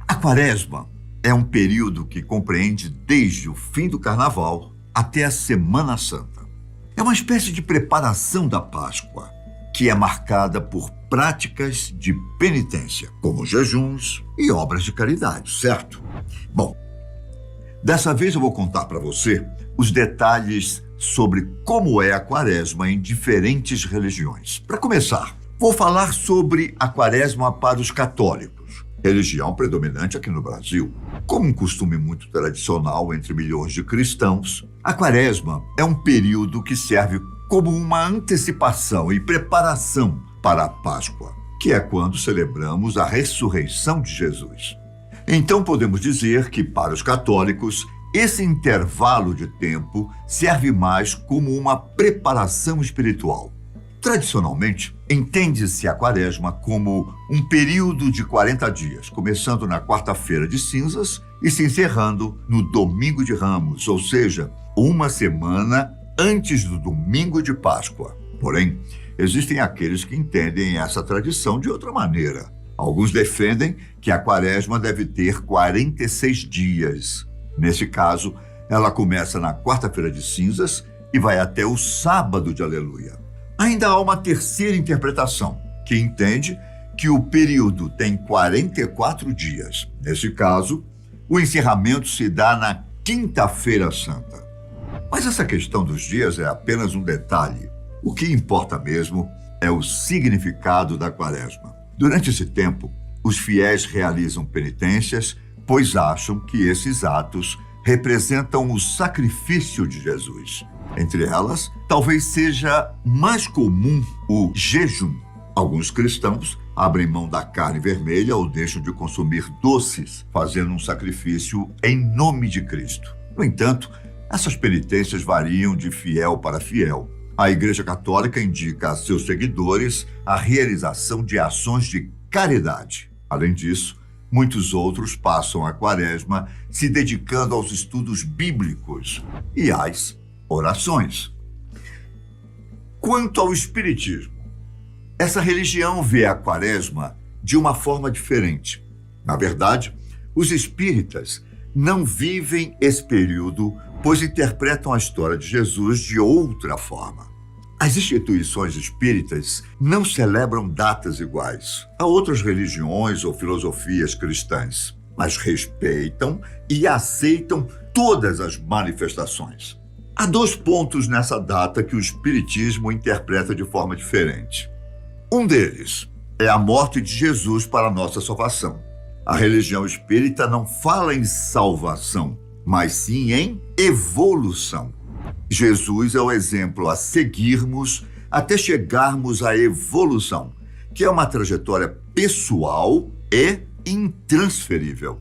A Quaresma é um período que compreende desde o fim do Carnaval até a Semana Santa. É uma espécie de preparação da Páscoa, que é marcada por práticas de penitência, como jejuns e obras de caridade, certo? Bom, dessa vez eu vou contar para você os detalhes sobre como é a Quaresma em diferentes religiões. Para começar, vou falar sobre a Quaresma para os católicos, religião predominante aqui no Brasil. Como um costume muito tradicional entre milhões de cristãos, a Quaresma é um período que serve como uma antecipação e preparação para a Páscoa, que é quando celebramos a ressurreição de Jesus. Então podemos dizer que, para os católicos, esse intervalo de tempo serve mais como uma preparação espiritual. Tradicionalmente, entende-se a Quaresma como um período de 40 dias, começando na quarta-feira de cinzas e se encerrando no domingo de Ramos, ou seja, uma semana antes do domingo de Páscoa. Porém, existem aqueles que entendem essa tradição de outra maneira. Alguns defendem que a Quaresma deve ter 46 dias. Nesse caso, ela começa na quarta-feira de cinzas e vai até o sábado de Aleluia. Ainda há uma terceira interpretação, que entende que o período tem 44 dias. Nesse caso, o encerramento se dá na Quinta-feira Santa. Mas essa questão dos dias é apenas um detalhe. O que importa mesmo é o significado da Quaresma. Durante esse tempo, os fiéis realizam penitências, pois acham que esses atos representam o sacrifício de Jesus. Entre elas, talvez seja mais comum o jejum. Alguns cristãos abrem mão da carne vermelha ou deixam de consumir doces, fazendo um sacrifício em nome de Cristo. No entanto, essas penitências variam de fiel para fiel. A Igreja Católica indica a seus seguidores a realização de ações de caridade. Além disso, muitos outros passam a Quaresma se dedicando aos estudos bíblicos e às orações. Quanto ao Espiritismo, essa religião vê a Quaresma de uma forma diferente. Na verdade, os espíritas não vivem esse período, pois interpretam a história de Jesus de outra forma. As instituições espíritas não celebram datas iguais a outras religiões ou filosofias cristãs, mas respeitam e aceitam todas as manifestações. Há 2 pontos nessa data que o Espiritismo interpreta de forma diferente. Um deles é a morte de Jesus para a nossa salvação. A religião espírita não fala em salvação, mas sim em evolução. Jesus é o exemplo a seguirmos até chegarmos à evolução, que é uma trajetória pessoal e intransferível.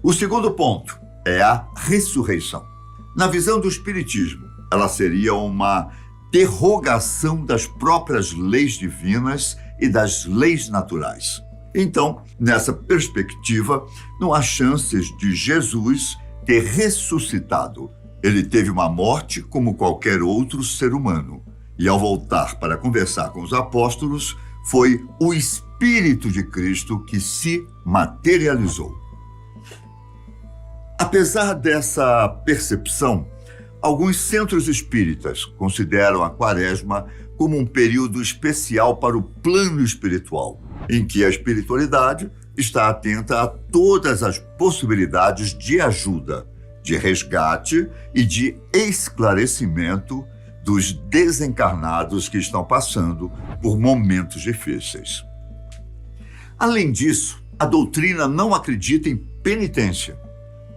O segundo ponto é a ressurreição. Na visão do Espiritismo, ela seria uma derrogação das próprias leis divinas e das leis naturais. Então, nessa perspectiva, não há chances de Jesus ter ressuscitado. Ele teve uma morte como qualquer outro ser humano. E ao voltar para conversar com os apóstolos, foi o Espírito de Cristo que se materializou. Apesar dessa percepção, alguns centros espíritas consideram a Quaresma como um período especial para o plano espiritual, em que a espiritualidade está atenta a todas as possibilidades de ajuda, de resgate e de esclarecimento dos desencarnados que estão passando por momentos difíceis. Além disso, a doutrina não acredita em penitência.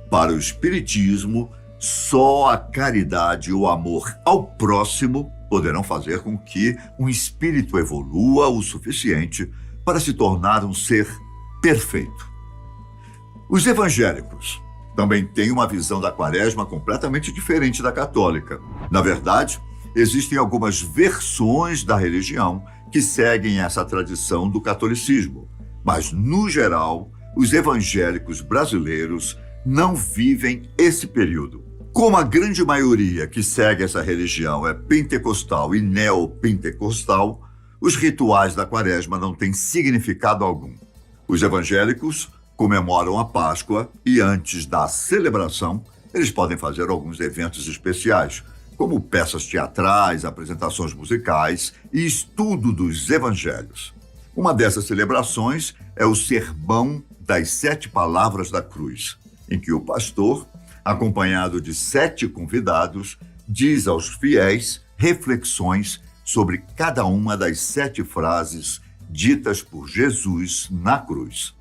Para o Espiritismo, só a caridade e o amor ao próximo poderão fazer com que um espírito evolua o suficiente para se tornar um ser perfeito. Os evangélicos também têm uma visão da Quaresma completamente diferente da católica. Na verdade, existem algumas versões da religião que seguem essa tradição do catolicismo, mas, no geral, os evangélicos brasileiros não vivem esse período. Como a grande maioria que segue essa religião é pentecostal e neopentecostal, os rituais da Quaresma não têm significado algum. Os evangélicos comemoram a Páscoa e antes da celebração, eles podem fazer alguns eventos especiais, como peças teatrais, apresentações musicais e estudo dos evangelhos. Uma dessas celebrações é o Sermão das 7 Palavras da Cruz, em que o pastor, acompanhado de 7 convidados, diz aos fiéis reflexões sobre cada uma das 7 frases ditas por Jesus na cruz.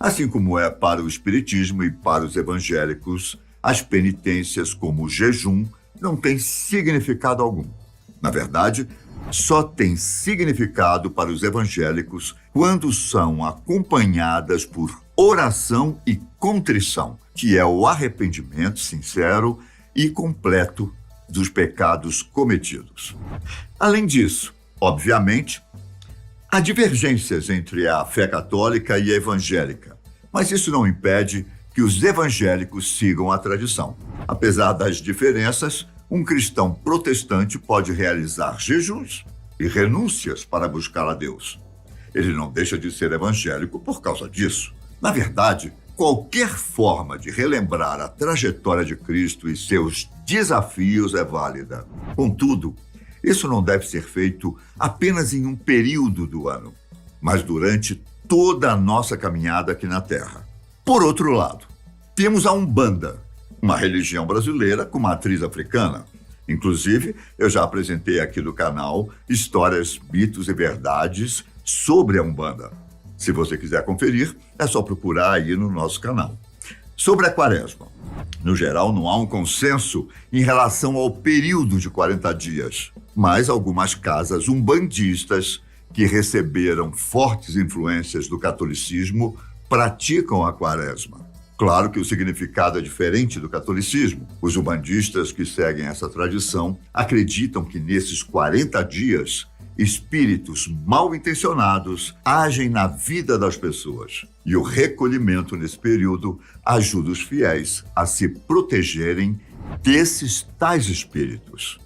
Assim como é para o espiritismo e para os evangélicos, as penitências como o jejum não têm significado algum. Na verdade, só tem significado para os evangélicos quando são acompanhadas por oração e contrição, que é o arrependimento sincero e completo dos pecados cometidos. Além disso, obviamente, há divergências entre a fé católica e a evangélica, mas isso não impede que os evangélicos sigam a tradição. Apesar das diferenças, um cristão protestante pode realizar jejuns e renúncias para buscar a Deus. Ele não deixa de ser evangélico por causa disso. Na verdade, qualquer forma de relembrar a trajetória de Cristo e seus desafios é válida. Contudo, isso não deve ser feito apenas em um período do ano, mas durante toda a nossa caminhada aqui na Terra. Por outro lado, temos a Umbanda, uma religião brasileira com matriz africana. Inclusive, eu já apresentei aqui no canal histórias, mitos e verdades sobre a Umbanda. Se você quiser conferir, é só procurar aí no nosso canal. Sobre a Quaresma, no geral, não há um consenso em relação ao período de 40 dias, mas algumas casas umbandistas que receberam fortes influências do catolicismo praticam a Quaresma. Claro que o significado é diferente do catolicismo. Os umbandistas que seguem essa tradição acreditam que nesses 40 dias, espíritos mal intencionados agem na vida das pessoas. E o recolhimento nesse período ajuda os fiéis a se protegerem desses tais espíritos.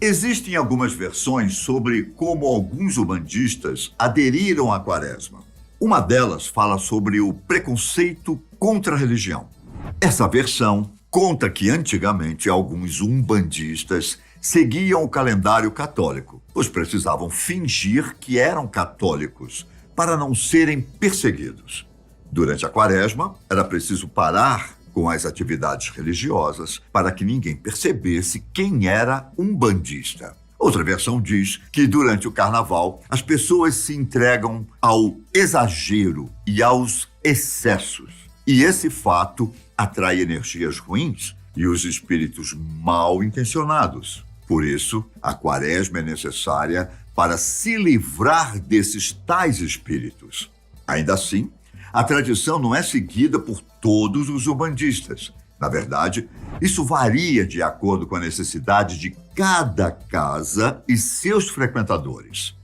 Existem algumas versões sobre como alguns umbandistas aderiram à Quaresma. Uma delas fala sobre o preconceito contra a religião. Essa versão conta que antigamente alguns umbandistas seguiam o calendário católico, pois precisavam fingir que eram católicos para não serem perseguidos. Durante a Quaresma, era preciso parar com as atividades religiosas para que ninguém percebesse quem era umbandista. Outra versão diz que durante o carnaval as pessoas se entregam ao exagero e aos excessos. E esse fato atrai energias ruins e os espíritos mal intencionados. Por isso, a Quaresma é necessária para se livrar desses tais espíritos. Ainda assim, a tradição não é seguida por todos os umbandistas. Na verdade, isso varia de acordo com a necessidade de cada casa e seus frequentadores.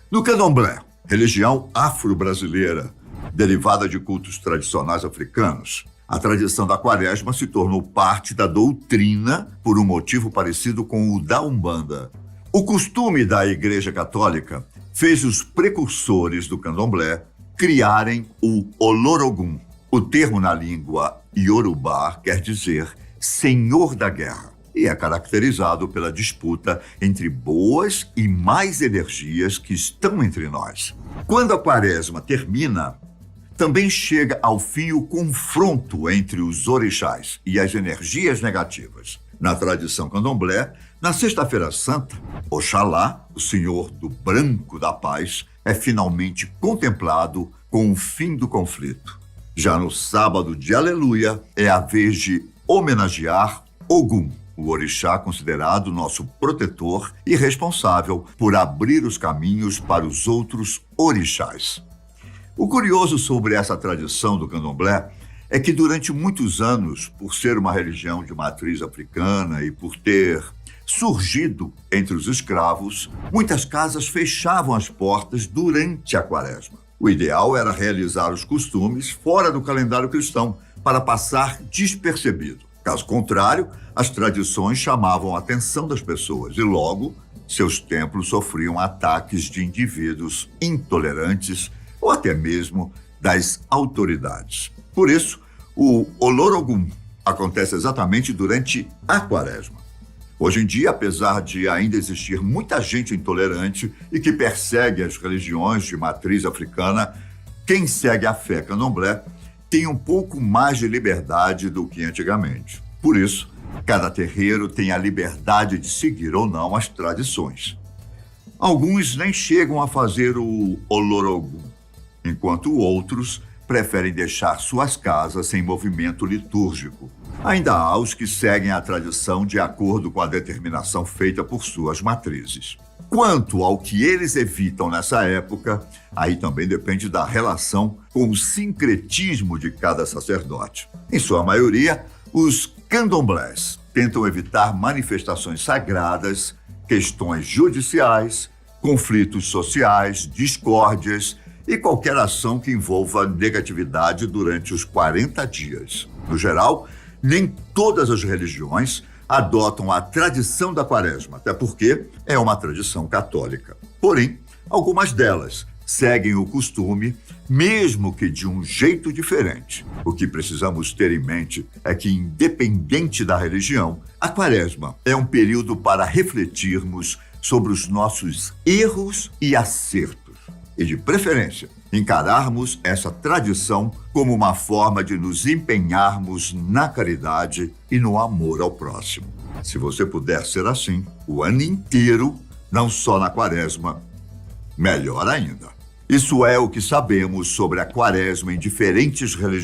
No Candomblé, religião afro-brasileira, derivada de cultos tradicionais africanos, a tradição da Quaresma se tornou parte da doutrina por um motivo parecido com o da Umbanda. O costume da Igreja Católica fez os precursores do Candomblé criarem o Olorogum. O termo na língua iorubá quer dizer senhor da guerra e é caracterizado pela disputa entre boas e más energias que estão entre nós. Quando a Quaresma termina, também chega ao fim o confronto entre os orixás e as energias negativas. Na tradição candomblé, na Sexta-feira Santa, Oxalá, o Senhor do Branco da Paz, é finalmente contemplado com o fim do conflito. Já no sábado de Aleluia, é a vez de homenagear Ogum, o orixá considerado nosso protetor e responsável por abrir os caminhos para os outros orixás. O curioso sobre essa tradição do candomblé é que durante muitos anos, por ser uma religião de matriz africana e por ter surgido entre os escravos, muitas casas fechavam as portas durante a Quaresma. O ideal era realizar os costumes fora do calendário cristão, para passar despercebido. Caso contrário, as tradições chamavam a atenção das pessoas e logo seus templos sofriam ataques de indivíduos intolerantes ou até mesmo das autoridades. Por isso, o Olorogum acontece exatamente durante a Quaresma. Hoje em dia, apesar de ainda existir muita gente intolerante e que persegue as religiões de matriz africana, quem segue a fé candomblé tem um pouco mais de liberdade do que antigamente. Por isso, cada terreiro tem a liberdade de seguir ou não as tradições. Alguns nem chegam a fazer o Olorogum, enquanto outros preferem deixar suas casas sem movimento litúrgico. Ainda há os que seguem a tradição de acordo com a determinação feita por suas matrizes. Quanto ao que eles evitam nessa época, aí também depende da relação com o sincretismo de cada sacerdote. Em sua maioria, os candomblés tentam evitar manifestações sagradas, questões judiciais, conflitos sociais, discórdias e qualquer ação que envolva negatividade durante os 40 dias. No geral, nem todas as religiões adotam a tradição da Quaresma, até porque é uma tradição católica. Porém, algumas delas seguem o costume, mesmo que de um jeito diferente. O que precisamos ter em mente é que, independente da religião, a Quaresma é um período para refletirmos sobre os nossos erros e acertos. E, de preferência, encararmos essa tradição como uma forma de nos empenharmos na caridade e no amor ao próximo. Se você puder ser assim o ano inteiro, não só na Quaresma, melhor ainda. Isso é o que sabemos sobre a Quaresma em diferentes religiões.